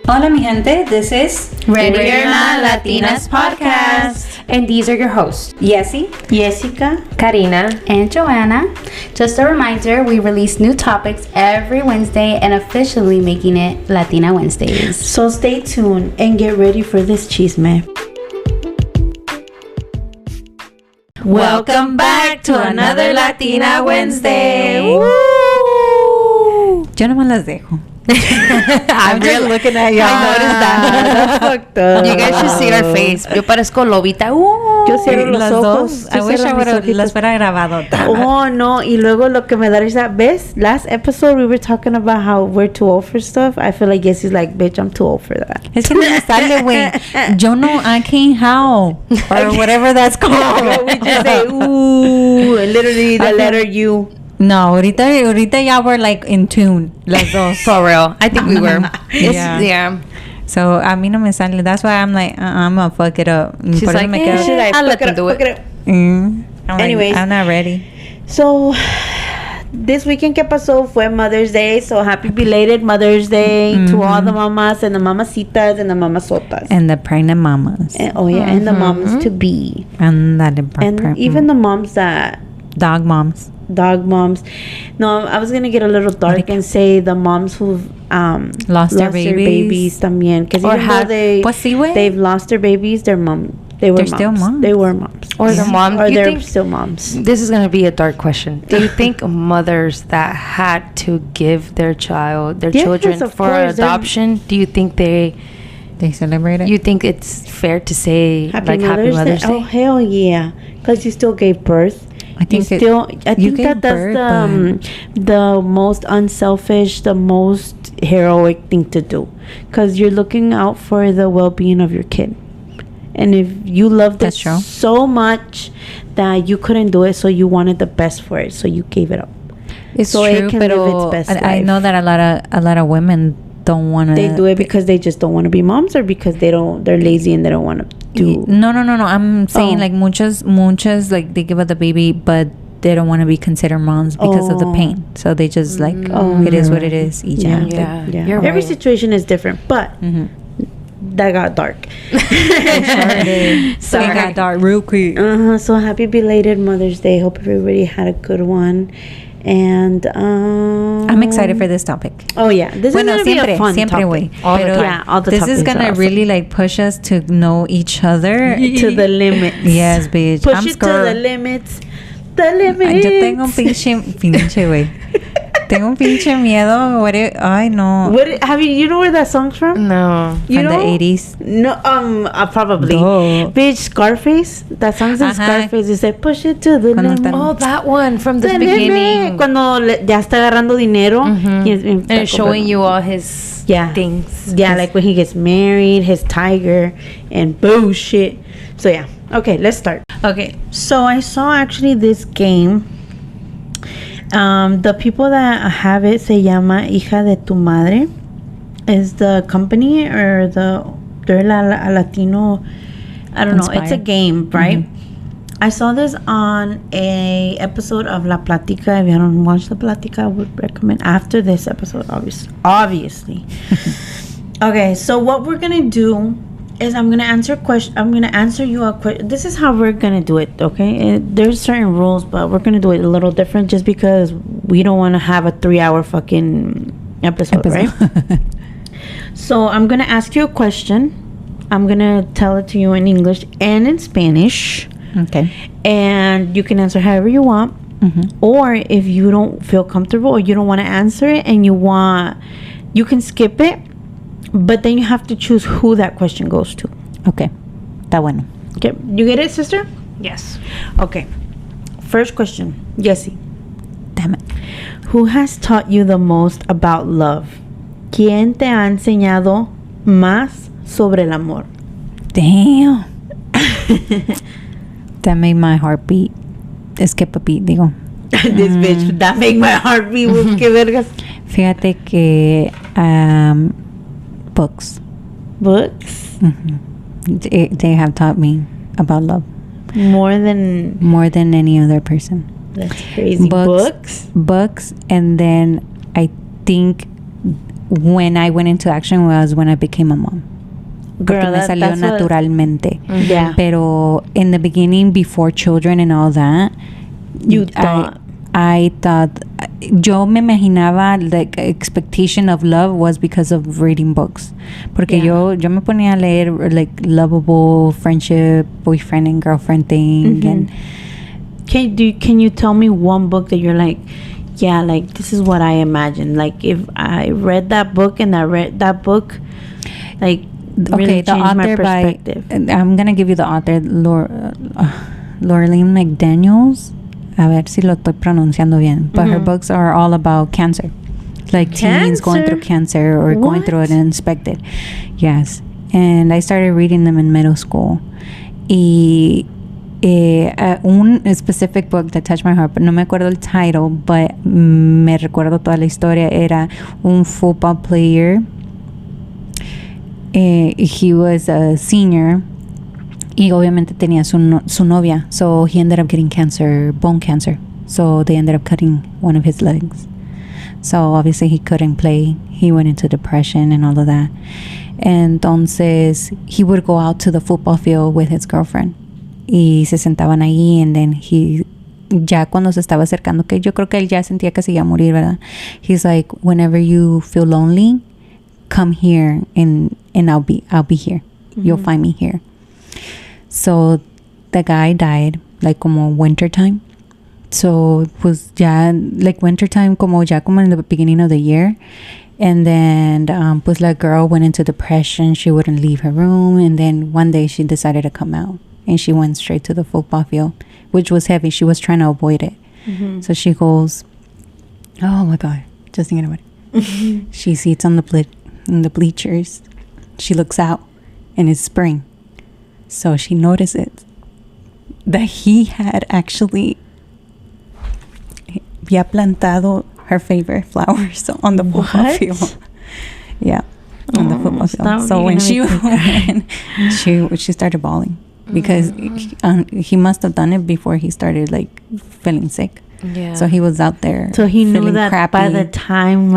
Hola mi gente, this is Ready or Not Latinas Podcast. And these are your hosts, Yessi, Jessica, Karina, and Joanna. Just a reminder, we release new topics every Wednesday and officially making it Latina Wednesdays. So stay tuned and get ready for this chisme. Welcome back to another Latina Wednesday. Woo! Yo nomás las dejo. I'm just looking at you. I noticed that. That's fucked up. You guys should see our face. Yo parezco lobita. Yo cierro los Las ojos. dos. I wish I would las fuera grabado. Oh, no. Y luego lo que me da risa, ¿ves? Last episode we were talking about how we're too old for stuff. I feel like Yessi's like, bitch, I'm too old for that. Es que no me sale, güey. Yo no, I can't how. Or whatever that's called. We just say, ooh, literally the letter U. No, ahorita ya we're like in tune, las dos. For real. I think we were. Yeah. So, a mí no me sale. That's why I'm like, I'm gonna fuck it up. She's Por eso like, me eh, quedo- Should I I'll let fuck them do fuck it. up? I'm Anyways. like, I'm not ready. So, this weekend que pasó fue Mother's Day. So, happy belated Mother's Day to all the mamas and the mamacitas and the mamasotas. And the pregnant mamas. And, and the moms to be. And Even the moms that dog moms. dog moms. No, I was gonna get a little dark and say the moms who've Lost their babies. también. Because Or even though had- Pues sí, güey. they've lost their babies, they're moms. They're still moms. They were moms. Or the mom. Or You they're think- still moms. This is going to be a dark question. Do you think mothers that had to give their Yes, children of for course, they're- adoption, do you think they celebrate it. you think it's fair to say Happy Happy Mother's Day? Oh hell yeah! Because you still gave birth. I think I you think gave that's birth, the most unselfish, the most heroic thing to do, because you're looking out for the well-being of your kid. And if you loved it That's true. so much that you couldn't do it, so you wanted the best for it, so you gave it up. It's so true, it can but live its best I life. know that a lot of women don't want to. They do it because they just don't want to be moms, or because they're lazy and they don't want to do. No. I'm saying Oh. like muchas like they give up the baby, but they don't want to be considered moms because of the Oh. pain. So they just like Oh, it is you're what it is. Y ya. Yeah. Yeah. You're Every right. situation is different, but that got dark. So it got dark real quick. So happy belated Mother's Day. Hope everybody had a good one. And I'm excited for this topic. Oh yeah, this is gonna be a fun siempre, topic. güey. All the Pero time. Yeah, all the this is topics are gonna awesome. really like push us to know each other To the limits. Yes, bitch. Push I'm it to the scared. limits. The limits. Yo tengo un pinche, güey. Tengo un pinche miedo. Ay, no. What have you know where that song's from? No. You From the know? 80s. No, probably. Duh. Bitch, Scarface. That song's in Ajá. Scarface. You say push it to the Cuando limit. están- Oh, that one from the The beginning. limit. Cuando ya está agarrando dinero. And it's showing you all his Yeah. things. Yeah, like when he gets married, his tiger, and bullshit. So yeah. Okay, let's start. Okay, so I saw actually this game. The people that have it se llama Hija de tu Madre. Is the company or they're a Latino. I don't know. It's a Inspired. game, right? I saw this on a episode of La Platica. If you haven't watched La Platica, I would recommend after this episode, obviously. Okay, so what we're gonna do is I'm gonna answer you a question. This is how we're gonna do it, okay? There's certain rules, but we're gonna do it a little different just because we don't want to have a 3-hour fucking episode, right? So I'm gonna ask you a question. I'm gonna tell it to you in English and in Spanish. Okay. And you can answer however you want. Or if you don't feel comfortable or you don't want to answer it and you can skip it, but then you have to choose who that question goes to. Okay. Está bueno. Okay, you get it, sister? Yes. Okay. First question, Jessie. Damn it. Who has taught you the most about love? ¿Quién te ha enseñado más sobre el amor? Damn. That made my heart beat. Skip a beat, digo. This bitch, that make my heart beat. ¿Qué vergas? Fíjate que books. Books? They have taught me about love More than any other person. That's crazy. Books? Books, and then I think when I went into action was when I became a mom. Porque me salió naturalmente. Yeah. Pero in the beginning, before children and all that, You thought. I thought, yo me imaginaba, like, expectation of love was because of reading books. Porque yo me ponía a leer, like, lovable friendship, boyfriend and girlfriend thing. And Can you tell me one book that you're like, yeah, like, this is what I imagine. Like, if I read that book and I read that book, like, really the changed my author perspective. I'm going to give you the author, Laureline McDaniels. A ver si lo estoy pronunciando bien. But her books are all about cancer. Like teens going through cancer or going through it unexpected. Yes. And I started reading them in middle school. Y un specific book that touched my heart, but no me acuerdo el title, but me recuerdo toda la historia. Era un football player. He was a senior. Y obviamente tenía su novia. So he ended up getting cancer, bone cancer. So they ended up cutting one of his legs. So obviously he couldn't play. He went into depression and all of that. Entonces he would go out to the football field with his girlfriend. Y se sentaban ahí, and then ya cuando se estaba acercando, que yo creo que él ya sentía que se iba a morir, ¿verdad? He's like, whenever you feel lonely, come here and I'll be here. You'll find me here. So the guy died like como winter time. So pues ya like winter time como in the beginning of the year. And then pues la girl went into depression. She wouldn't leave her room. And then one day she decided to come out. And she went straight to the football field, which was heavy. She was trying to avoid it. So she goes, oh my God, just thinking about it. She sits on the bleachers. She looks out and it's spring. So she notices that he had actually había plantado her favorite flowers on the football field. Yeah, on the football field. So when she went, she started bawling because he must have done it before he started like feeling sick. Yeah. So he was out there. So he knew that crappy. by the time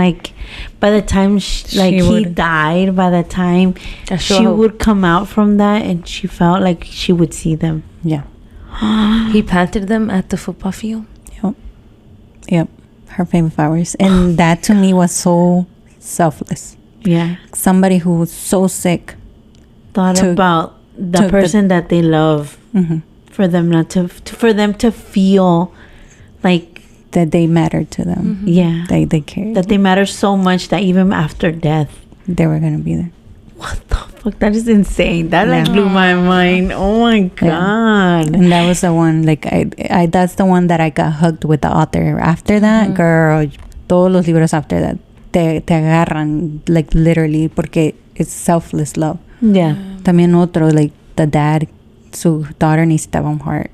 he died, by the time she would come out from that, and she felt like she would see them. Yeah. He planted them at the football field. Yep. Her favorite flowers, and that to me was so selfless. Yeah. Somebody who was so sick thought about the person that they love, for them not to, for them to feel like that they mattered to them. Yeah. They cared. That they matter so much that even after death, they were going to be there. What the fuck? That is insane. That like blew my mind. Oh my God. Yeah. And that was the one, like, I that's the one that I got hugged with the author. After that, girl, todos los libros after that, te agarran, like, literally, porque it's selfless love. Yeah. También otro, like, the dad, su daughter necesitaba un heart.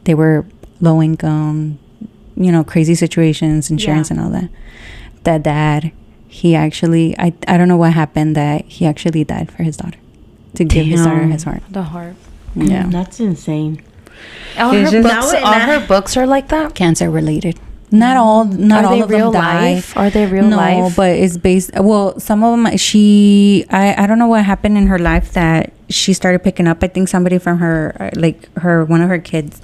They were low income, crazy situations, insurance and all that. The dad, he actually, I don't know what happened, that he actually died for his daughter, to give his daughter his heart. The heart. Yeah. That's insane. All her books are like that? Cancer related. Not all of them die. Are they real life? No, but it's based, well, some of them, I don't know what happened in her life that she started picking up. I think somebody from her, one of her kids,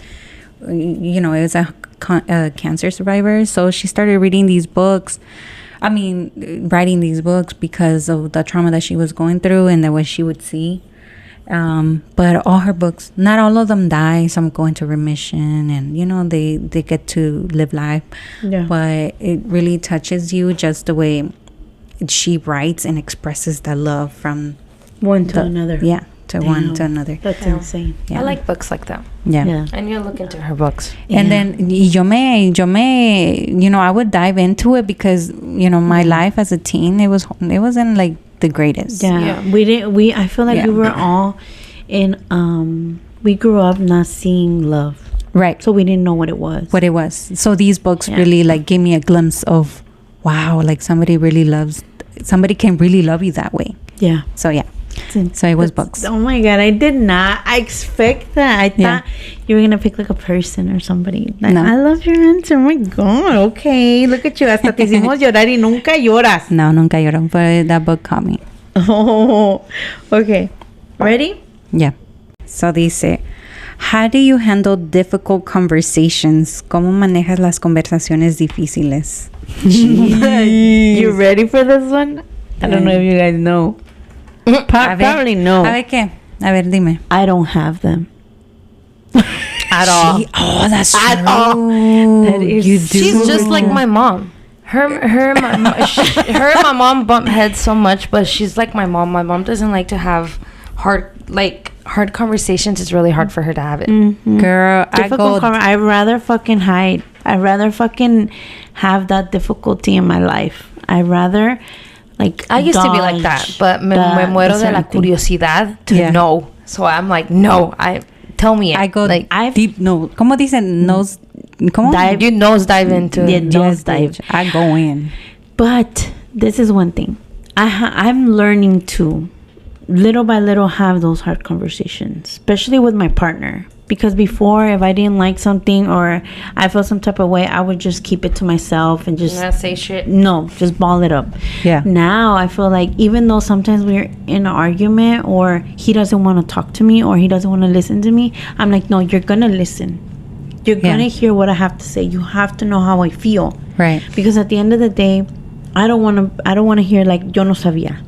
it was a cancer survivor. So she started reading these books. Writing these books because of the trauma that she was going through and what she would see. But all her books, not all of them die. Some go into remission and, they get to live life. Yeah. But it really touches you just the way she writes and expresses the love from one to another. Yeah. One to another. That's insane. Yeah. I like books like that. Yeah. I need to look into her books. And then yo me, I would dive into it because, my life as a teen, it wasn't like the greatest. Yeah. I feel like we were all in, we grew up not seeing love. Right. So we didn't know what it was. So these books really like gave me a glimpse of, wow, like somebody can really love you that way. Yeah. So yeah. So it was books. Oh my God, I did not. I expect that. I thought you were going to pick like a person or somebody. Like, No. I love your answer. Oh my God. Okay. Look at you. Hasta te hicimos llorar y nunca lloras. No, nunca lloró, but that book caught me. Oh, okay. Ready? Yeah. So dice, how do you handle difficult conversations? ¿Cómo manejas las conversaciones difíciles? You ready for this one? I don't know if you guys know. Probably no. A ver qué. A ver, dime. I don't have them. At all. Oh, that's true. At all. That is You do. She's just like my mom. Her and my mom bump heads so much, but she's like my mom. My mom doesn't like to have hard conversations. It's really hard for her to have it. Girl, I go. I'd rather fucking hide. I'd rather fucking have that difficulty in my life. I'd rather like I used to be like that, but me muero de la curiosidad to know. So I'm like, no, tell me it. I go like deep. No, ¿cómo dicen? Nose. ¿Cómo? you nose dive into it. Nose dive. I go in. But this is one thing. I'm learning to little by little have those hard conversations, especially with my partner. Because before, if I didn't like something or I felt some type of way, I would just keep it to myself and just Not say shit. no, just ball it up. Yeah. Now I feel like even though sometimes we're in an argument or he doesn't want to talk to me or he doesn't want to listen to me, I'm like, no, you're gonna listen. You're gonna hear what I have to say. You have to know how I feel. Right. Because at the end of the day, I don't want to hear like yo no sabía,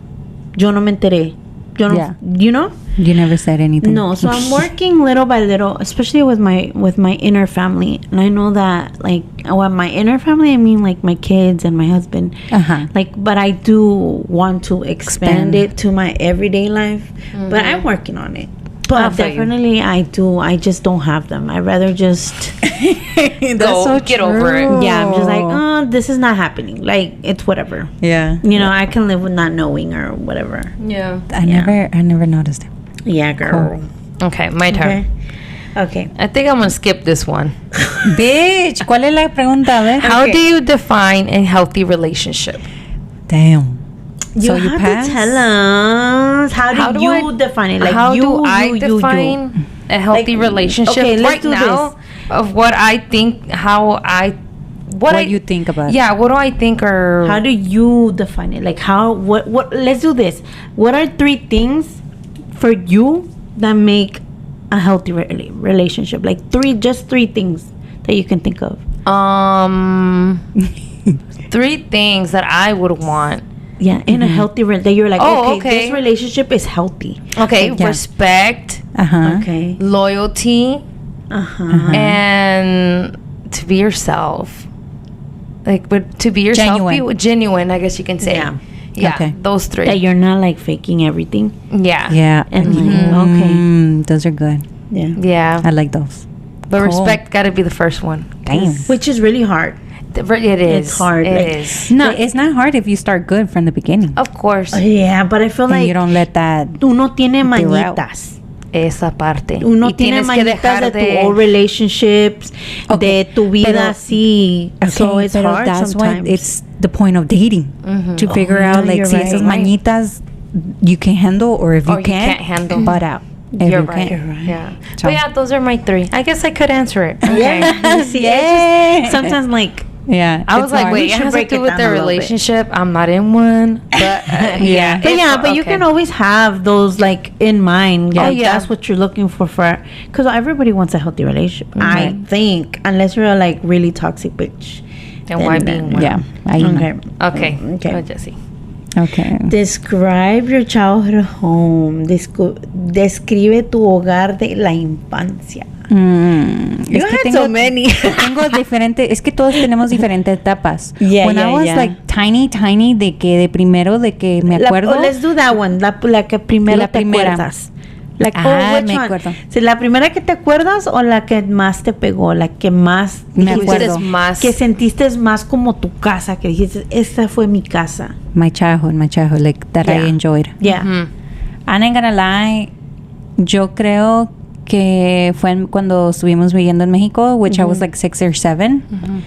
yo no me enteré, yo no, you know. You never said anything. No, so I'm working little by little, especially with my inner family, and I know that like when my inner family, I mean like my kids and my husband. Like, but I do want to expand it to my everyday life, but I'm working on it. But definitely, I do. I just don't have them. I'd rather just That's so get over it. yeah. I'm just like, oh, this is not happening. Like, it's whatever. Yeah. You know, I can live with not knowing or whatever. Yeah. I never noticed it. Yeah, girl. Okay, my turn. Okay. I think I'm gonna skip this one. Bitch, ¿cuál es la pregunta? A ver. How do you define a healthy relationship? Damn. You have pass? to tell us. How do you define it? Like how you, do I you define a healthy Like, relationship okay, let's right do now? Of what I think, what you think about it. Yeah, what do I think are... How do you define it? Like what let's do this. What are 3 things for you that make a healthy relationship? Like 3 things that you can think of. 3 things that I would want. Yeah, in a healthy that you're like, Oh, okay, okay. this relationship is healthy. Okay, Yeah. respect, Okay. loyalty, and to be yourself. Like, but to be yourself, genuine, I guess you can say. Yeah. Yeah, Okay. those 3. That you're not like faking everything. Yeah. Yeah. And like, okay. Those are good. Yeah. Yeah. I like those. But Cool. respect got to be the first one. Damn. Which is really hard. It is. It's hard, It like- is. No, it's not hard if you start good from the beginning. Of course. Yeah, but I feel And like you don't let that. uno tiene out. mañitas. Esa parte. Uno Y tiene tienes que mañitas dejar de tu old relationships, Okay, de tu vida pero- así. So it's pero hard that's sometimes. why it's the point of dating. To figure yeah, out like you're si right. esas mañitas you can handle or if Or you can't handle. butt out. If You're you right. can't. Yeah. So- But yeah, those are my 3. I guess I could answer it. Yeah. See, it's just sometimes like Yeah. I was it's like, hard. wait, We it should has to break do it with down their a little bit. relationship. I'm not in one. But yeah. But yeah, but you can always have those like in mind. Oh, Like, yeah. that's what you're looking for because everybody wants a healthy relationship. I think, unless you're a like really toxic bitch. And why being one? Yeah. I know. Okay. Okay. Okay. Go, Jessie. Okay. Describe your childhood home. Describe tu hogar de la infancia. You You had so many. tengo diferente, es que todos tenemos diferentes etapas. Yeah, When I yeah, was yeah. like tiny de que de primero de que me acuerdo. Let's do that one. La que primero La te primera. acuerdas. Like, Ah, which me one? acuerdo. Si la primera que te acuerdas o la que más te pegó, la que más Me dijiste, acuerdo. Más. que sentiste más como tu casa, que dijiste, esta fue mi casa. my childhood, like that I Yeah. enjoyed. Yeah. Mhm. I'm not gonna lie, yo creo que fue cuando estuvimos viviendo en Mexico, which I was like 6 or 7.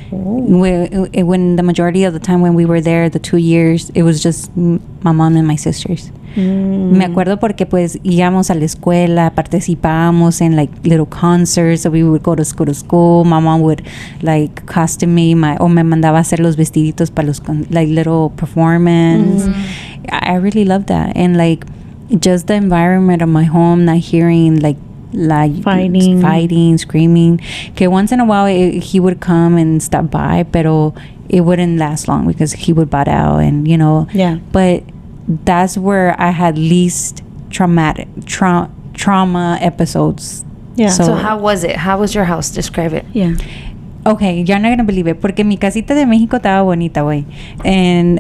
When the majority of the time when we were there, the 2 years, it was just my mom and my sisters. Me acuerdo porque pues íbamos a la escuela, participábamos en like little concerts, so we would go to school. My mom would like costume me, o me mandaba a hacer los vestiditos para los like little performance. I really loved that, and like just the environment of my home, not hearing like fighting, screaming. Que once in a while he would come and stop by, pero it wouldn't last long because he would butt out, and you know. Yeah. But that's where I had least trauma episodes. Yeah. So how was it? How was your house? Describe it. Yeah. Okay, you're not gonna believe it, porque mi casita de México estaba bonita, güey, and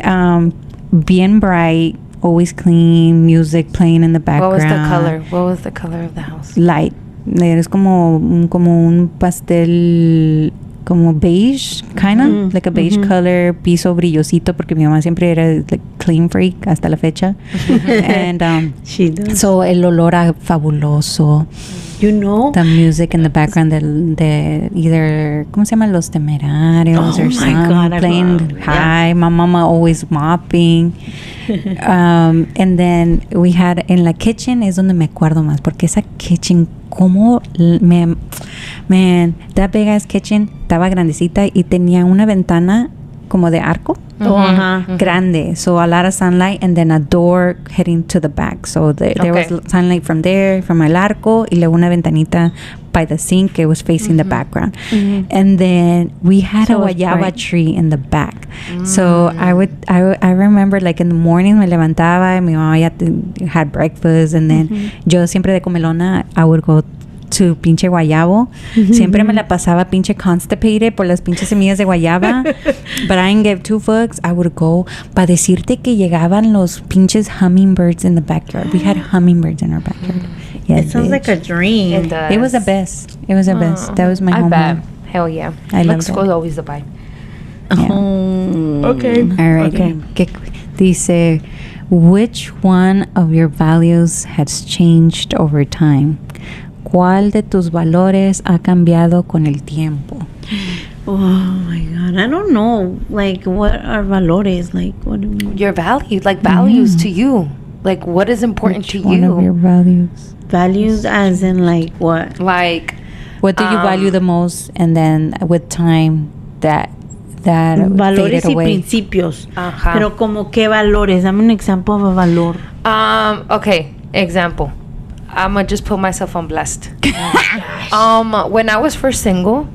bien bright, always clean, music playing in the background. What was the color? What was the color of the house? Light. Es como un pastel, como beige, kind of, like a beige color, piso brillosito, porque mi mamá siempre era like clean freak hasta la fecha. And She does. so el olor a fabuloso. You know, The music in the background de either, ¿cómo se llama? Los Temerarios Oh or my something, God, I playing love- high. My mama always mopping. And then we had, en la kitchen es donde me acuerdo más, porque esa kitchen, como man, that big ass kitchen estaba grandecita y tenía una ventana como de arco. Grande, so a lot of sunlight, and then a door heading to the back, so there was sunlight from there, from el arco, y luego una ventanita by the sink. It was facing the background, and then we had a guayaba tree in the back. So I remember like in the morning me levantaba, mi mamá ya had breakfast, and then yo siempre de comelona I would go to pinche guayabo. Siempre me la pasaba pinche constipated por las pinches semillas de guayaba. But I didn't give two fucks. I would go para decirte que llegaban los pinches hummingbirds in the backyard. We had hummingbirds in our backyard. Yes, it sounds like a dream. it was the best. It was the best. That was my home. bet. Hell yeah. I loved Mexico it. is always the vibe. Okay. All right. Okay. Dice, which one of your values has changed over time? ¿Cuál de tus valores ha cambiado con el tiempo? Oh my God, I don't know. Like, what are valores? Like, what do you mean? Your value, like values to you. Like what is important Which to one of your you? values? Values as in like what? Like What do you value the most? And then with time, that Valores faded y away. principios. Ajá. Pero como qué valores? Dame un example of a valor. Okay, example. I'ma just put myself on blessed. When I was first single,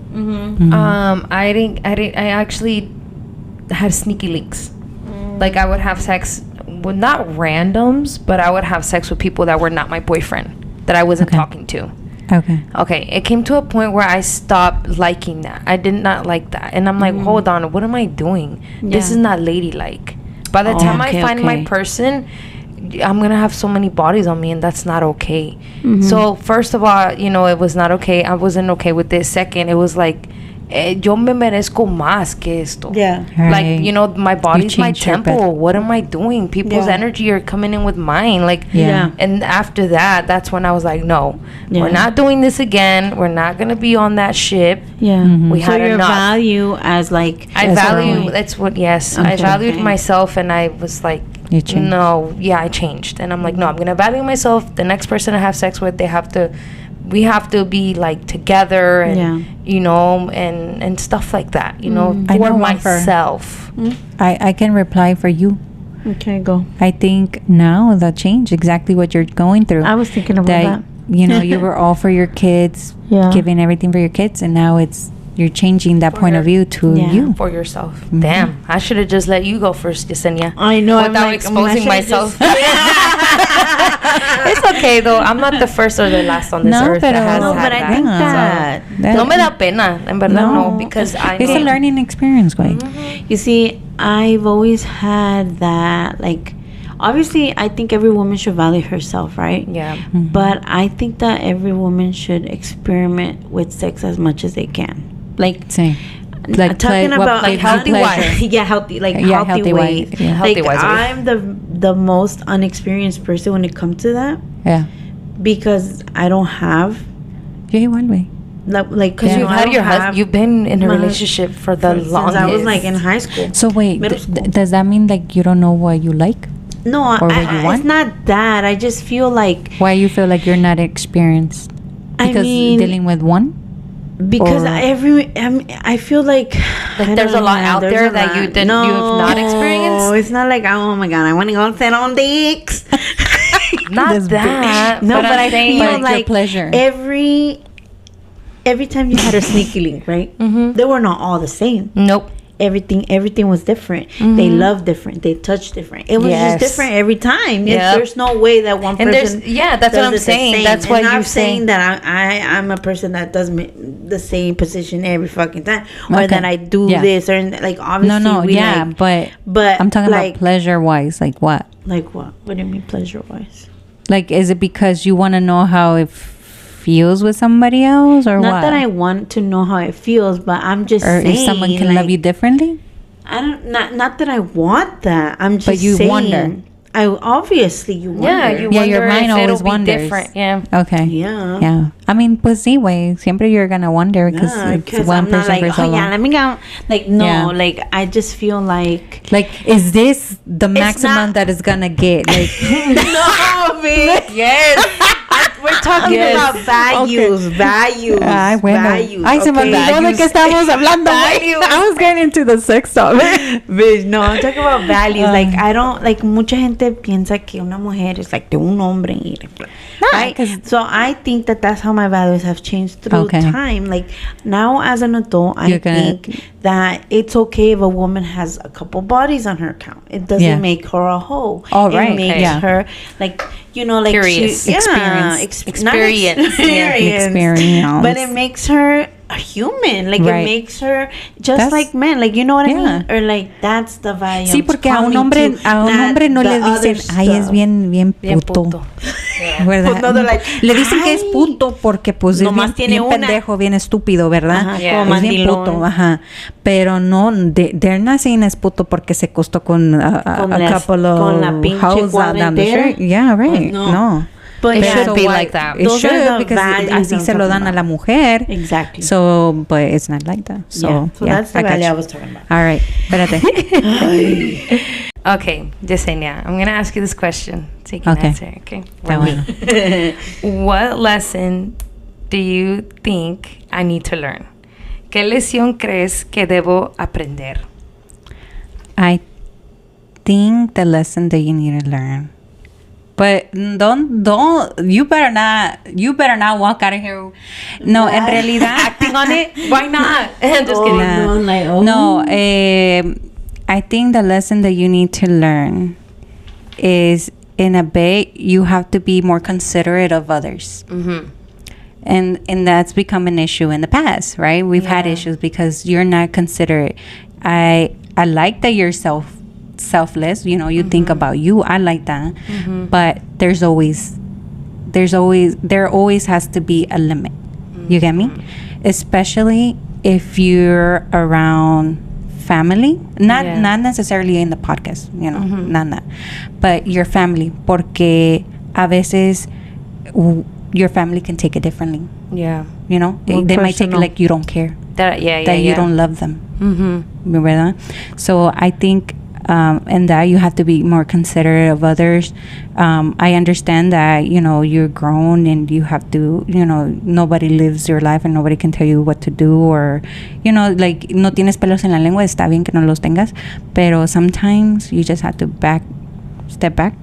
I actually had sneaky links. Like I would have sex with not randoms, but I would have sex with people that were not my boyfriend, that I wasn't Okay. talking to. Okay. It came to a point where I stopped liking that. I did not like that. And I'm like, hold on, what am I doing? This Yeah. is not ladylike. By the time I find my person, I'm going to have so many bodies on me, and that's not okay. So, first of all, it was not okay. I wasn't okay with this. Second, it was like, yo me merezco más que esto. Yeah. Right. Like, my body's my changed your temple. What am I doing? People's Yeah. energy are coming in with mine. Like, Yeah. and after that, that's when I was like, no, Yeah. we're not doing this again. We're not going to be on that ship. Yeah. We So had your enough. value as like I That's value, right. that's what, yes. I Okay. valued Okay. myself, and I was like, You changed. no, yeah, I changed. And I'm like, no, I'm going to value myself. The next person I have sex with, we have to be like together, and, and stuff like that, I for know one for- myself. I can reply for you. okay, go. I think now that changed exactly what you're going through. I was thinking about that. You were all for your kids, Yeah. giving everything for your kids, and now you're changing that point of view to Yeah. you. For yourself. Damn, I should have just let you go first, Yesenia. I know. I'm Without like, exposing I should myself. just- It's okay though. I'm not the first or the last on this No, earth that pero- has No, had but I that. think So, that no me da pena, en verdad no, because I It's a know. learning experience, güey. You see, I've always had that, like, obviously, I think every woman should value herself, right? Yeah. But I think that every woman should experiment with sex as much as they can. Like, Sí. like talking about gives you healthy pleasure. wise. yeah, healthy, like Yeah, healthy healthy ways. ways, yeah. Healthy Like, wise ways. I'm the most unexperienced person when it comes to that, Yeah. because I don't have Yo igual, güey. Like, Because you know, I don't have you've been in a my relationship for the since longest. I was like in high school. So wait, Middle school. does that mean like you don't know what you like? No, Or what you want? it's not that. I just feel like Why you feel like you're not experienced? I Because mean, dealing with one? because or- I feel like I there's don't a lot know, out there's there a that you lot. didn't- you have not experienced? No, it's not like, oh my god, I want to go sit on dicks. Not This that. No, but I'm I saying, feel But it's your like pleasure. every time you had a sneaky link, right? Mhm. They were not all the same. Nope. Everything was different. They loved different. They touched different. It was Yes. just different every time. Yep. There's no way that one And there's- person. yeah, that's what does I'm it the saying. same. That's And why not you saying say- that I'm a person that does the same position every fucking time, or Okay. that I do Yeah. this, or like obviously No, we yeah, like, but I'm talking like, about pleasure-wise. Like what? like what? What do you mean pleasure wise? Like, is it because you want to know how it feels with somebody else, or Not what? that I want to know how it feels, but I'm just or saying, if someone can like, love you differently? I don't not that I want that. I'm just But you saying. wonder. I obviously you wonder. Yeah, you Yeah, wonder your mind if always it'll be wonders. different. Yeah. Okay. Yeah. Yeah. I mean, pues sí, güey. Siempre you're gonna wonder because Yeah, it's 'cause one I'm not person like, for so oh yeah, long. let me go. Like no, Yeah. like I just feel like Like, is this the maximum not- that it's gonna get? Like, no, bitch. Yes. We're talking Yes. about values, values, ay, bueno. values. Ay, se me okay? olvidó de qué estábamos hablando, güey. I was getting into the sex of it. Bitch, no, I'm talking about values. Like I don't like mucha gente piensa que una mujer es like de un hombre. Right? 'cause- So I think that that's how my values have changed through Okay. time. Like now as an adult, I You're gonna- think that it's okay if a woman has a couple bodies on her account. It doesn't Yeah. make her a hoe. Oh, it right. makes Yeah. her like like Curious. she, yeah, Experience. not Experience. Yeah. Experience. But it makes her a human. Like Right. it makes her just That's- like men. Like you know what I Yeah. mean? Or like that's the value. Sí, I'm porque a un coming hombre, to, a un not hombre no the le other dicen, ay, es stuff. bien Bien puto. puto. ¿Verdad? Pues no, they're like, le dicen que es "Ay, puto porque pues es nomás bien, tiene bien una". pendejo, bien estúpido, ¿verdad? Ajá, Yeah. como Es bien mandilón. puto, ajá. Pero no, they're not saying es puto porque se costó con Con a las- couple of con la pinche hoes cuadra down the entera. street. Yeah, right. Pues no. no. But It yeah, should So be why- like that. It Those are should, the because values así I'm se lo dan talking a la about. mujer. Exactly. So, but it's not like that. So, Yeah. So yeah, that's the I got value you. I was talking about. All right. Espérate. Okay, Yesenia, I'm gonna ask you this question. So you can Okay. answer. Okay. Está bueno. What lesson do you think I need to learn? ¿Qué lección crees que debo aprender? I think the lesson that you need to learn. But don't you better not walk out of here. No, en realidad Acting on it? Why not? I'm just kidding. Nah. no, like, oh. No, I think the lesson that you need to learn is in a way you have to be more considerate of others. Mm-hmm. And that's become an issue in the past, right? We've had Yeah. issues because you're not considerate. I like that you're selfless, you know, you think about you. I like that. But there always has to be a limit. You get me? Especially if you're around family, not necessarily in the podcast, you know, not that, but your family, porque a veces your family can take it differently. Yeah. You know, More they might take it personal. like you don't care, That you don't love them. Mm-hmm. ¿Verdad? So I think in that you have to be more considerate of others. I understand that, you know, you're grown and you have to, you know, nobody lives your life and nobody can tell you what to do, or, you know, like, no tienes pelos en la lengua, está bien que no los tengas, pero sometimes you just have to step back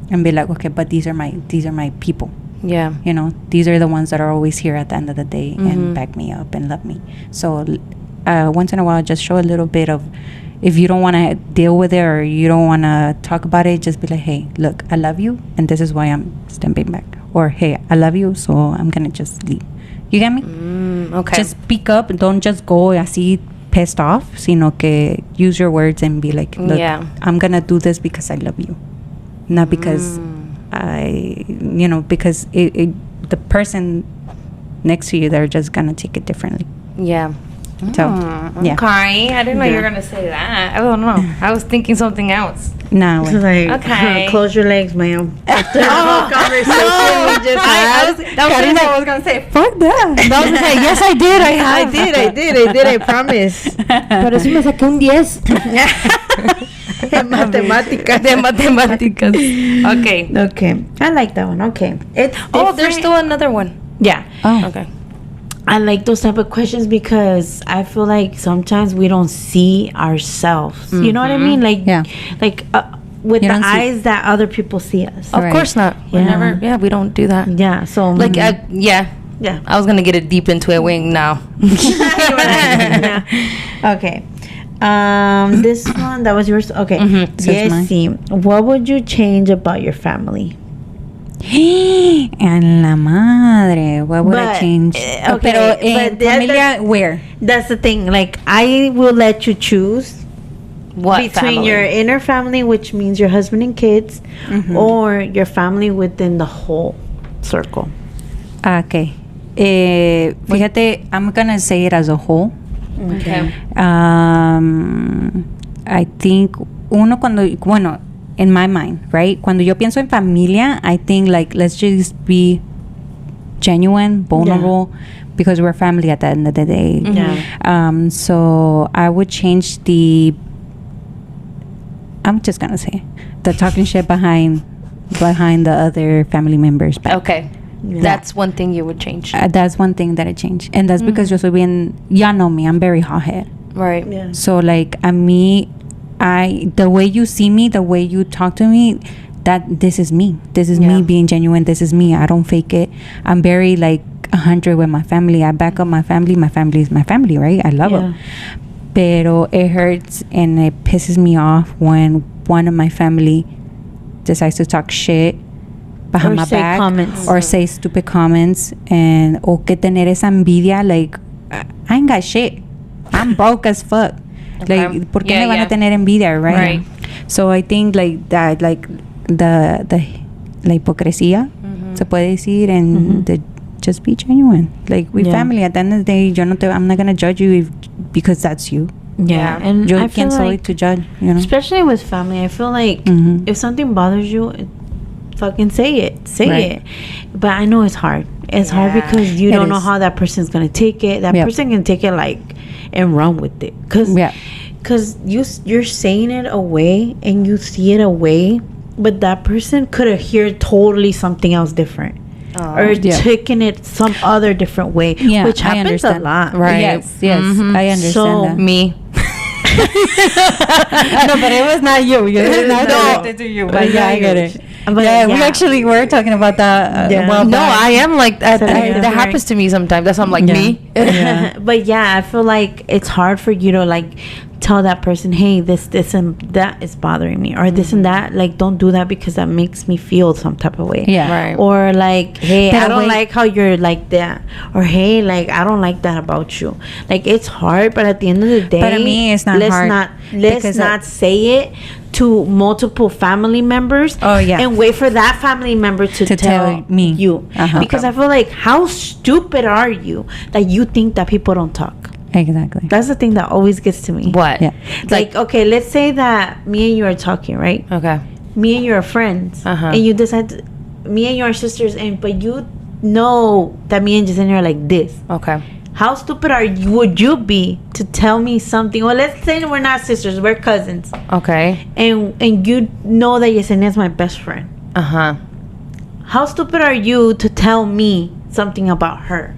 and be like, okay, but these are my people. Yeah. You know, these are the ones that are always here at the end of the day and back me up and love me. So once in a while, just show a little bit of, if you don't want to deal with it or you don't want to talk about it, just be like, hey, look, I love you and this is why I'm stepping back. Or, hey, I love you, so I'm going to just leave. You get me? Okay. Just speak up. Don't just go así pissed off, sino que use your words and be like, look, I'm going to do this because I love you. Not because because the person next to you, they're just going to take it differently. Yeah. So, yeah. Okay. I didn't know you were Yeah. gonna say that. I don't know. I was thinking something else. No, It's like, Okay. close your legs, ma'am. After the whole conversation we just had. Karina was gonna say, fuck that. I was like, yes, I did. I I have. did, I promise. Pero sí me saqué un 10. Matemáticas. De matemáticas. Okay. Okay, I like that one. Okay, it's Oh, there's different. still another one. Yeah. Oh, Okay. I like those type of questions because I feel like sometimes we don't see ourselves. You know what I mean? Like, Yeah. like with You the don't see- eyes that other people see us. Of Right. course not. We Yeah. never. Yeah, we don't do that. Yeah. So Like, yeah. yeah. I was gonna get it deep into it. Wing now. Yeah. Okay. This one that was yours. Okay. Mhm. Says mine. Jessie, what would you change about your family? and la madre. What would I But, change? okay, Pero en but that- familia, where? That's the thing. Like, I will let you choose What between family? your inner family, which means your husband and kids, Mm-hmm. or your family within the whole circle. Okay. Fíjate, I'm gonna say it as a whole. Okay. I think bueno, in my mind, right? Cuando yo pienso en familia, I think like let's just be genuine, vulnerable, because we're family at the end of the day. Yeah. So I would change I'm just gonna say the talking shit behind the other family members back. Okay. Yeah. That's one thing you would change. That's one thing that I changed, and that's because yo soy bien, y'all know me, I'm very hot-head. Right. Yeah. So like the way you see me, the way you talk to me, that this is me. This is Yeah. me being genuine. This is me. I don't fake it. I'm very like 100 with my family. I back up my family. My family is my family, right? I love them. Pero it hurts and it pisses me off when one of my family decides to talk shit behind Or my say back comments. or say stupid comments and o que tener esa envidia, like I ain't got shit. I'm broke as fuck. Okay. Like, ¿por qué Yeah, me van yeah. a tener envidia, right? Right. So I think like that, like the la hipocresía, se puede decir, and the just be genuine. Like we Yeah. family. At the end of the day, I'm not gonna judge you because that's you. Yeah. Yeah. And Yo I feel quién soy like, to judge, you know? especially with family, I feel like Mhm. if something bothers you, fucking say it. Say Right. it. But I know it's hard. It's hard Yeah. because you It don't know is. how that person's gonna take it. That Yep. person can take it like and run with it. Yeah. Cause you're saying it away and you see it away, but that person could have heard totally something else different. Or Yeah. taken it some other different way, Yeah, which I happens a understand. lot. Right. Yes, I understand So, that. Me. No, but it was not you. It was not directed to you. But yeah, I get it. But yeah, we yeah. actually were talking about that. Yeah. Well, No, back. I am like that. So yeah. That happens to me sometimes. That's why I'm like Yeah. me. Yeah. But yeah, I feel like it's hard for you to like tell that person, hey, this and that is bothering me, or this and that, like don't do that because that makes me feel some type of way. Yeah. Right. Or like, hey, Pero I don't wait. like how you're like that, or hey, like I don't like that about you. Like it's hard, but at the end of the day, But to me, it's not hard let's because not say it to multiple family members. Oh, yeah. and wait for that family member to tell me. you, Uh-huh. because I feel like how stupid are you that you think that people don't talk. Exactly. That's the thing that always gets to me. What? Yeah. Like, okay, let's say that me and you are talking, right? Okay. Me and you are friends, Uh-huh. and you decide, me and you are sisters, and but you know that me and Jasenia are like this. Okay. How stupid would you be to tell me something? Well, let's say we're not sisters, we're cousins, Okay. and you know that Yesenia is my best friend. Uh huh. How stupid are you to tell me something about her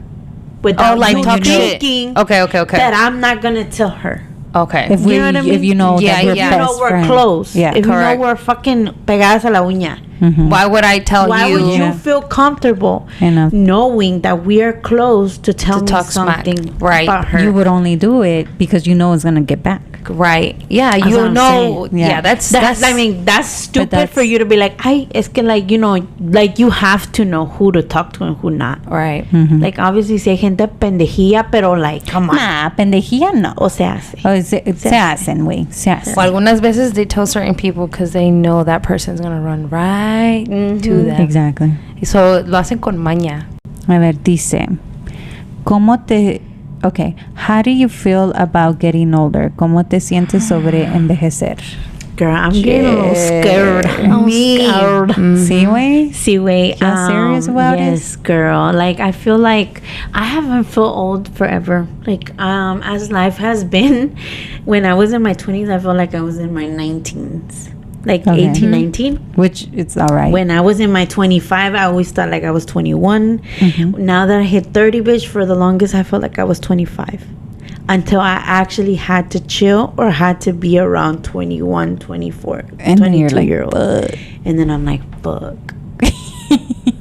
without Oh, like you talk shit. thinking Okay. Okay. Okay. that I'm not gonna tell her? Okay. If we, You know what I mean? if you know Yeah, that we're yeah. You best know we're friends. close. Yeah. If Correct. you know we're fucking pegadas a la uña. Mhm. Why would I tell Why you? would you Yeah. feel comfortable Enough. knowing that we are close to tell To me talk smack. something Right. about her? You would only do it because you know it's gonna get back. Right. Yeah. That's You what I'm know. saying. Yeah. Yeah. That's. I mean, that's stupid that's- for you to be like, it's que like, you know, like you have to know who to talk to and who not. Right. Mhm. Like, obviously, si hay gente pendejilla, pero like, come on. Nah, pendejilla no. O se hace. Oh, se hacen, güey. Se hacen. Well, algunas veces they tell certain people because they know that person's gonna run right to them. Exactly. So lo hacen con maña. A ver, dice, ¿cómo te Okay. How do you feel about getting older? ¿Cómo te sientes sobre envejecer? Girl, I'm getting a little scared. I'm scared. Sí, güey. See, wait. You're serious about it? Yes, girl. Like, I feel like I haven't felt old forever. Like, as life has been, when I was in my 20s, I felt like I was in my 19s. Like, Okay. 18, 19. Which it's all right. When I was in my 25, I always thought like I was 21. Now that I hit 30, bitch, for the longest, I felt like I was 25. Until I actually had to chill or had to be around 21, 24, And then you're like, 22-year-old. "Fuck." And then I'm like, fuck.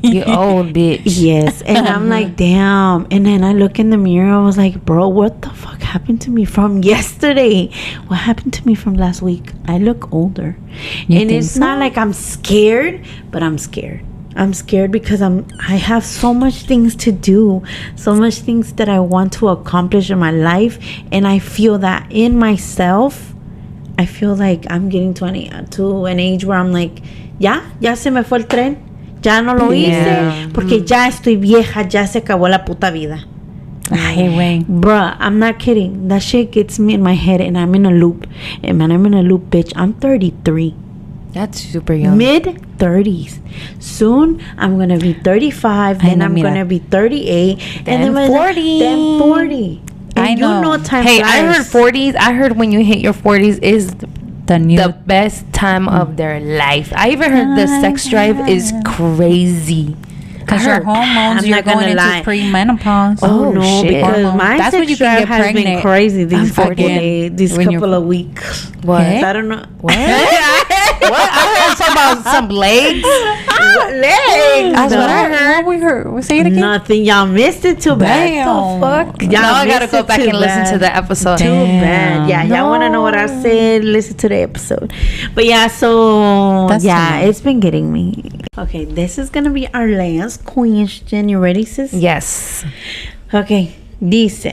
You old bitch. Yes. And I'm like, damn. And then I look in the mirror. I was like, bro, what the fuck happened to me from yesterday? What happened to me from last week? I look older. You And think it's not like I'm scared, but I'm scared. I'm scared because I have so much things to do, so much things that I want to accomplish in my life. And I feel that in myself, I feel like I'm getting to an age where I'm like, ya se me fue el tren. Ya no lo hice porque ya estoy vieja, ya se acabó la puta vida. Ay, güey. Bruh, I'm not kidding. That shit gets me in my head and I'm in a loop. And man, I'm in a loop, bitch. I'm 33. That's super young. Mid 30s. Soon I'm gonna be 35. Then I'm gonna be 38. Then and 40. Then 40. And I know. time Hey, flies. I heard 40s. I heard when you hit your 40s is The new. the best time of their life. I even heard the sex drive is crazy. Because your hormones, I'm you're not gonna going into lie. premenopause. Oh, no, shit. because Hormones. my That's sex when you can drive get has been pregnant. crazy these couple Again, days, these when you're- couple of weeks. What? I don't know. What? What? I heard something about some legs. What legs? That's what I heard. What we heard? Say it again. Nothing. Y'all missed it too bad. Damn. Fuck. Y'all Now I gotta missed go it back too and listen to bad. the episode. Too bad. Yeah, y'all want to know what I said? Listen to the episode. But yeah, so That's yeah, too it's been getting me. Okay, this is gonna be our last question. You ready, sis? Yes. Okay. Dice,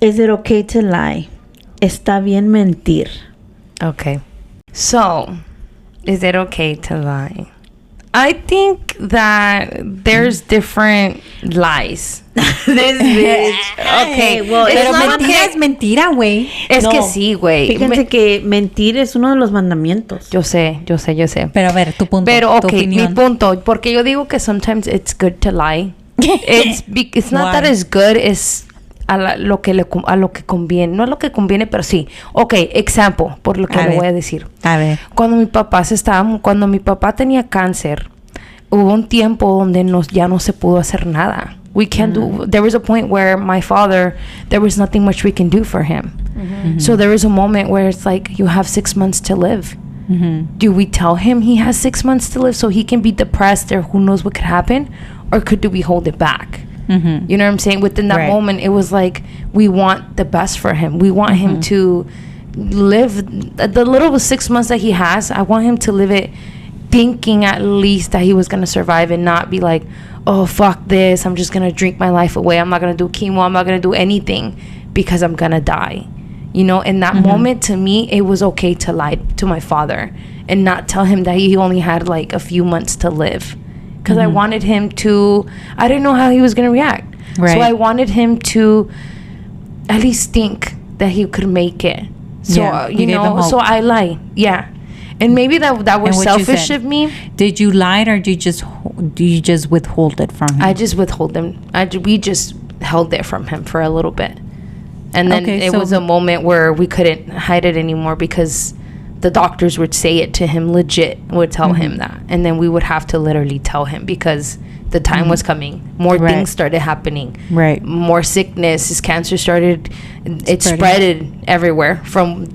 is it okay to lie? Está bien mentir. Okay. So, is it okay to lie? I think that there's different lies. This bitch. Okay, well, it's Pero not mentira okay. es mentira, güey. Es que No. sí, güey. Fíjense que mentir es uno de los mandamientos. Yo sé. Pero a ver, tu punto. Pero tu okay, mi opinión. punto, porque yo digo que sometimes it's good to lie. It's not that Why? it's good, it's a lo que conviene, no a lo que conviene, pero sí. Okay, example, por lo que A le ver. voy a decir. A ver. Cuando mi papá tenía cáncer, hubo un tiempo donde ya no se pudo hacer nada. We can't do. There was a point where my father, there was nothing much we can do for him. So there was a moment where it's like, you have 6 months to live. Do we tell him he has 6 months to live so he can be depressed or who knows what could happen, or do we hold it back? You know what I'm saying? Within that Right. moment, it was like, we want the best for him. We want him to live the little 6 months that he has. I want him to live it thinking at least that he was going to survive and not be like, oh, fuck this. I'm just going to drink my life away. I'm not going to do chemo. I'm not going to do anything because I'm going to die. You know, in that moment, to me, it was okay to lie to my father and not tell him that he only had like a few months to live. Because I wanted him to, I didn't know how he was going to react. Right. So I wanted him to at least think that he could make it. So, Yeah, you you gave him know, hope. so I lie. Yeah. And maybe that was And what you selfish said. of me. Did you lie or do you just withhold it from him? I just withhold them. We just held it from him for a little bit. And then Okay, it so- was a moment where we couldn't hide it anymore because the doctors would say it to him legit, would tell him that. And then we would have to literally tell him because the time was coming. More Right. things started happening. Right. More sickness. His cancer started, it spreaded everywhere from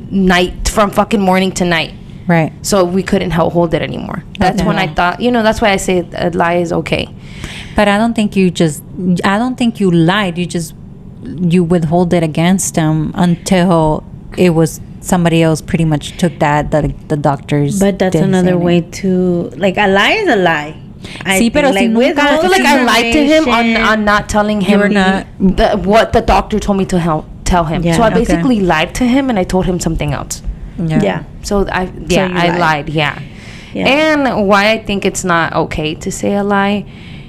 fucking morning to night. Right. So we couldn't hold it anymore. That's Okay. when I thought, that's why I say a lie is okay. But I don't think you lied. You withhold it against him until it was somebody else pretty much took that, the doctors. But that's did another saying way it. to, like, a lie is a lie. I Sí, pero think, si nunca- I feel like I lied to him on not telling him You're not- what the doctor told me to tell him. Yeah. So I Okay. basically lied to him and I told him something else. Yeah. So I lied. lied. Yeah. Yeah. And why I think it's not okay to say a lie,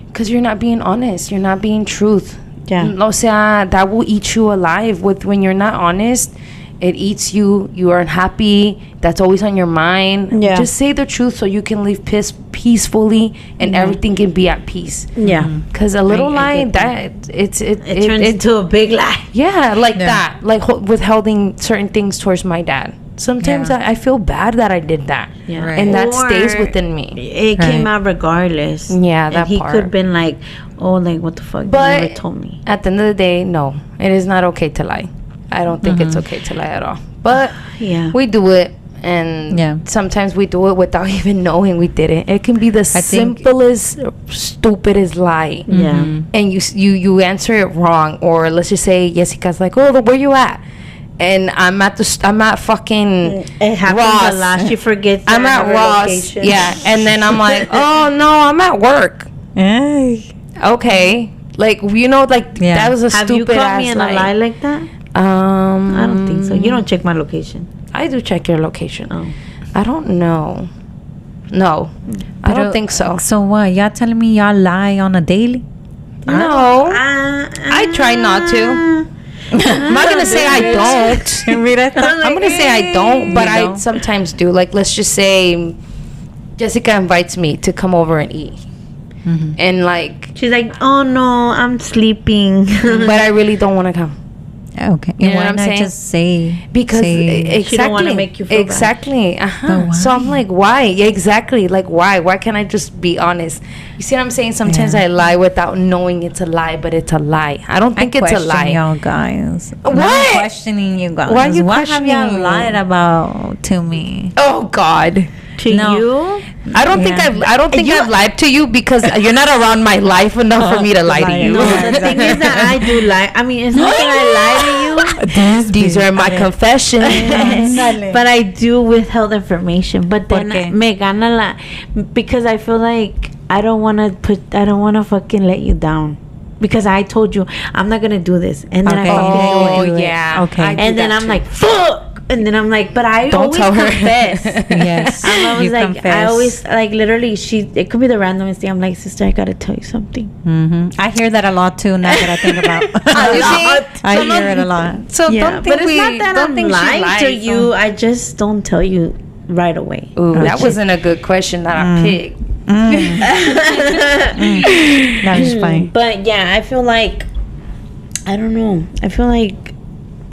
because you're not being honest. You're not being truth. Yeah. O sea, that will eat you alive. When you're not honest, it eats you. You are unhappy. That's always on your mind. Yeah. Just say the truth so you can live peacefully and everything can be at peace. Yeah. Because a little I lie, get that. it Turns into a big lie. yeah, like that. Like withholding certain things towards my dad. Sometimes Yeah. I feel bad that I did that. Yeah. Right. And that Or stays within me. It came out regardless. Yeah, and that he part. could have been like, oh, like, what the fuck? But you never told me. at the end of the day, no. It is not okay to lie. I don't think it's okay to lie at all. But Yeah. we do it. And Yeah. sometimes we do it without even knowing we did it. It can be the think- simplest, stupidest lie. Yeah. And you answer it wrong, or let's just say Jessica's like, oh, where you at? And I'm at fucking It happens Ross. a lot. She forgets. I'm that at her Ross. location. Yeah, and then I'm like, oh no, I'm at work. Ay. Okay, like like Yeah. that was a Have you stupid caught ass me in a lie like that? I don't think so. You don't check my location. I do check your location. Oh. I don't know. No, I don't think so. So what? Y'all telling me y'all lie on a daily? No, I try not to. I'm not gonna say I don't. I'm gonna say I don't, but I sometimes do. Like, let's just say Jessica invites me to come over and eat, and like, She's like, oh no, I'm sleeping. but I really don't want to come. Okay. You And know why what I'm not saying? just say Because exactly, She don't wanna make you feel bad. exactly. But So I'm why? like, why? Yeah, exactly. Like, why? Why can't I just be honest? You see what I'm saying? Sometimes Yeah. I lie without knowing it's a lie, but it's a lie. I don't think it's a question lie. y'all guys. What? I'm questioning you guys. Why are you what have y'all questioning me? lied about to me? Oh God. To No. you? I don't think Yeah. I've lied to you because you're not around my life enough for me to lie to you. No, the thing is that I do lie. I mean, it's not that I lie to you, These are my confessions. but I do withheld information. But ¿Por then qué? me gana la, because I feel like I don't want to fucking let you down. Because I told you I'm not gonna do this, and then Okay. I fucking do it. do it. yeah. Okay. I do And then that I'm too. like, fuck. And then I'm like, but I Don't always tell her. confess. Yes. I'm always you like, confess. I always like literally. It could be the randomest thing. I'm like, sister, I gotta tell you something. I hear that a lot too. Now that I think about, You see? I So hear it a lot. So Yeah, don't think but it's not that don't I'm think she lying lies, to you. so- I just don't tell you right away. Ooh, that wasn't a good question that I picked. That was fine. But yeah, I feel like, I don't know. I feel like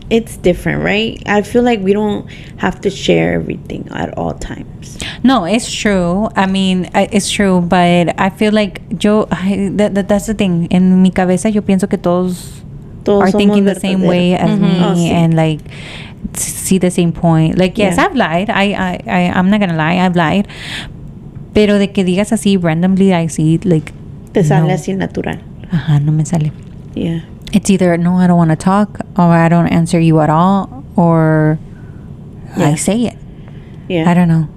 it's different, right? I feel like we don't have to share everything at all times. No, it's true. I mean, it's true, but I feel like that's the thing. En mi cabeza, yo pienso que todos are somos thinking the same verdaderos. way as me, Oh, sí. and like see the same point. Like, yes, Yeah. I've lied. I'm not gonna lie. I've lied. Pero de que digas así randomly, I see like. Te sale no. así natural. Ajá, no me sale. Yeah. It's either no, I don't want to talk, or I don't answer you at all, or Yeah. I say it. Yeah. I don't know.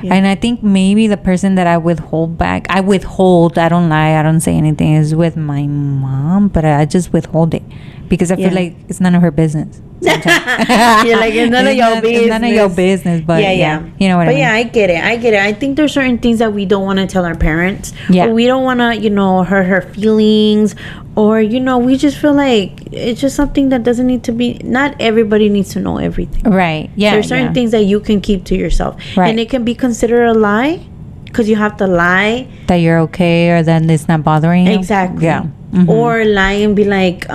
Yeah. And I think maybe the person that I withhold back, I don't lie, I don't say anything, is with my mom, but I just withhold it because I feel Yeah. like it's none of her business. sometimes. You're like, it's none of your business. It's none of your business, but yeah. You know what I But mean? yeah, I get it. I think there's certain things that we don't want to tell our parents. Yeah. Or we don't want to, hurt her feelings. Or, we just feel like it's just something that doesn't need to be, not everybody needs to know everything. Right. Yeah. There's certain things that you can keep to yourself. Right. And it can be considered a lie because you have to lie. that you're okay, or then it's not bothering you. Exactly. Yeah. Mhm. Or lie and be like,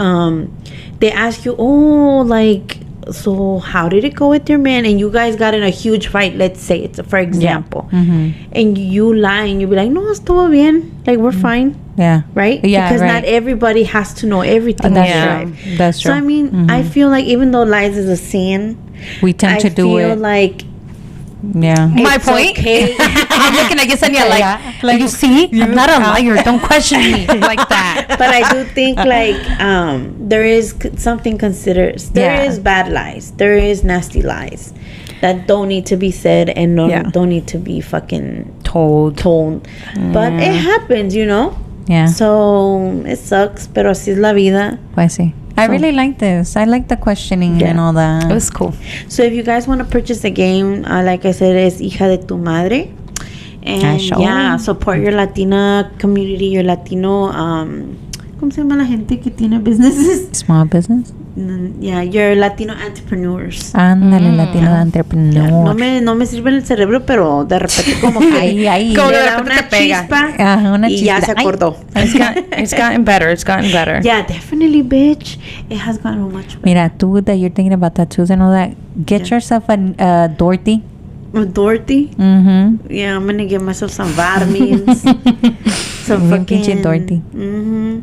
they ask you, oh, like, so how did it go with your man? And you guys got in a huge fight, let's say, it's for example. Mhm. And you lie and you be like, no, estuvo bien. Like, we're fine. Yeah. Right? Yeah. Because right. not everybody has to know everything. That's in true. life. That's true. So, I mean, I feel like even though lies is a sin, we tend I to do feel it. like Yeah. My it's point. okay. I'm looking at Yesenia like, Yeah. Like, you see, I'm not a liar. Don't question me like that. But I do think like there is something considered. There is Yeah. bad lies. There is nasty lies that don't need to be said and don't need to be fucking told. But it happens, Yeah. So it sucks, pero así es la vida. Pues sí. I really like this. I like the questioning Yeah. and all that. It was cool. So if you guys want to purchase the game, like I said, it's Hija de tu Madre. And sure. yeah, support your Latina community, your Latino ¿cómo se llama la gente que tiene businesses? Small business. Yeah, your Latino entrepreneurs. Ándale, Latino Yeah, entrepreneur. no me sirve en el cerebro, pero de repente como que ahí. Como le de da repente una te pega. chispa Ajá, una y ya chispa. se Ay. acordó. It's gotten better. It's gotten better. Yeah, definitely, bitch. It has gotten much better. Mira, tú that you're thinking about tattoos and all that, get Yeah. yourself a Dorothy. Dorothy. Mm-hmm. Yeah, I'm gonna give myself some Varmins. Some Bien pinche fucking Dorothy. Mm-hmm.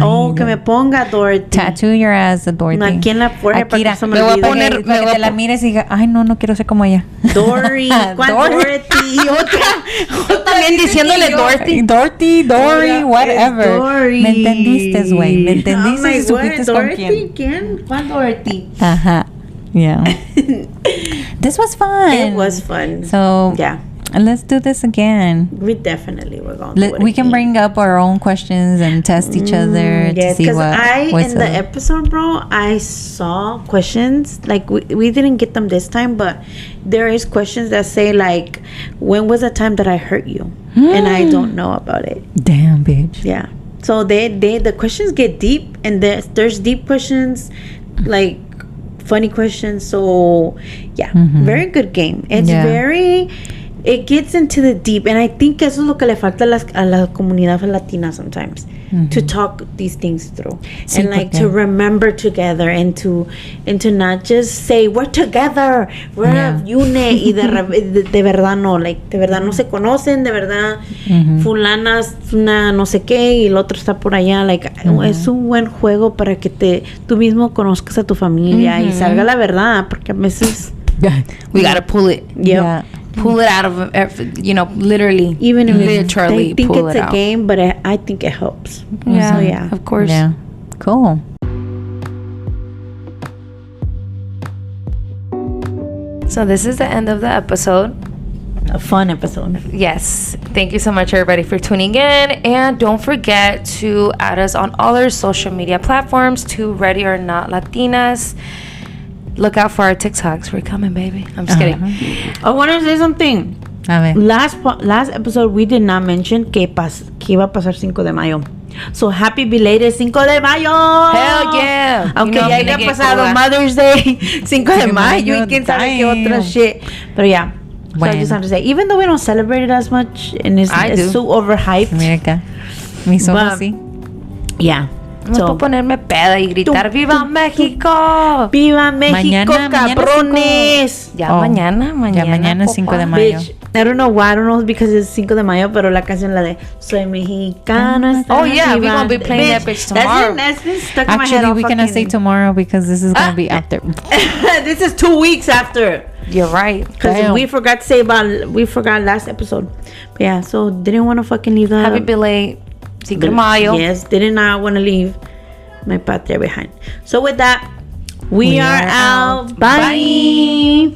Oh, que me ponga Dorothy. Tattoo your ass a Dorothy. No, aquí en la forehead para que Akira, se me voy a olvide. poner- para que te la mires y diga, ay, no quiero ser como ella. Dory. ¿Cuál Dorothy? Y otra. También diciéndole Dorothy. Dory, Hola, whatever. es Dory. Me entendiste, güey. Me entendiste Oh my y supiste God, con Dorothy, quién. ¿Quién? ¿Cuál Dorothy? Ajá. Yeah. This was fun. It was fun. So, Yeah, let's do this again. we definitely were going to do it We can again. bring up our own questions and test each other to Yes, see because what's in the up. episode, bro, I saw questions like we didn't get them this time, but there is questions that say like, when was the time that I hurt you, and I don't know about it. Damn, bitch. Yeah, so the questions get deep, and there's deep questions, like funny questions. So yeah, very good game. It's Yeah. it gets into the deep, and I think eso es lo que le falta a la comunidad latina sometimes, to talk these things through, Sí, and like porque- to remember together, and to not just say we're together, we're Yeah. une, y de verdad no, like de verdad no se conocen, de verdad fulana es una no sé qué y el otro está por allá, like es un buen juego para que tú mismo conozcas a tu familia y salga la verdad, porque a veces We gotta pull it. Yeah. Pull it out of, literally. even if literally they think pull it's it a out. game, but I think it helps. Yeah, So yeah. of course. Yeah. Cool. So this is the end of the episode. A fun episode. Yes. Thank you so much, everybody, for tuning in. And don't forget to add us on all our social media platforms to Ready or Not Latinas. Look out for our TikToks. We're coming, baby. I'm just kidding. I want to say something. A ver. Last episode we did not mention que iba a pasar 5 de mayo. So happy belated 5 de mayo. Hell yeah. Aunque You know ya I'm gonna había get pasado cruda. Mother's Day, 5 de mayo y mayo, quién sabe qué otra damn. shit. Pero yeah. So I just Bueno. have to say, even though we don't celebrate it as much and it's do. so overhyped. Mira acá. Mis ojos But- sí. Yeah. No So, puedo ponerme peda y gritar ¡Viva México! ¡Viva México, Mañana cabrones! Ya Oh, mañana. ya mañana es 5 de papá. mayo. Bitch, I don't know why. I don't know if it's because it's 5 de mayo, pero la canción la de Soy mexicano. Oh, yeah, we're viva. gonna be playing that bitch tomorrow. That's been stuck in my head Actually, all we cannot say fucking- tomorrow because this is going to be after. This is 2 weeks after. You're right. Because Damn. we forgot last episode. But yeah, so didn't want to fucking leave the... Happy belated 5 de mayo. Yes, did not want to leave my patria behind. So with that, we are out. Bye.